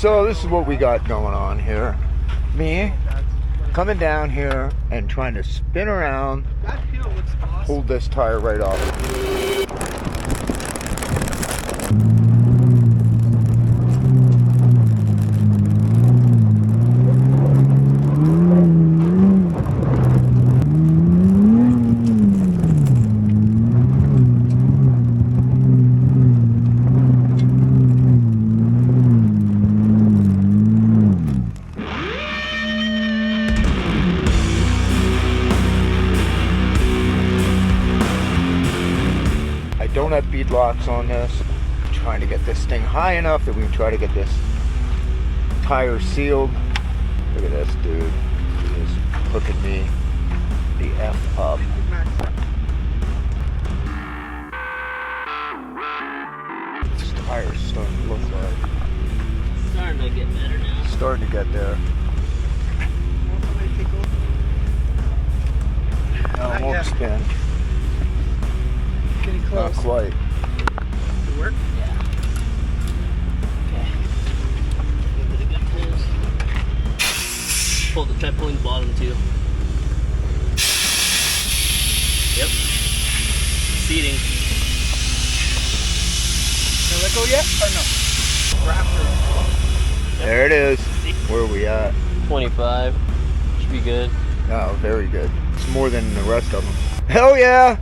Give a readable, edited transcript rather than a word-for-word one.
So this is what we got going on here. Me coming down here and trying to spin around, hold this tire right off. Don't have bead locks on this. I'm trying to get this thing high enough that we can try to get this tire sealed. Look at this dude. He is hooking me the F up. This tire's starting to look like. Starting to get better now. Starting to get there. No, it won't spin. Getting close. Not quite. Did it work? Yeah. Okay. Give it a good pull. Try pulling the bottom too. Yep. Seating. Can I let go yet? Or no? We're after. There it is. Where are we at? 25. Should be good. Oh, very good. It's more than the rest of them. Hell yeah!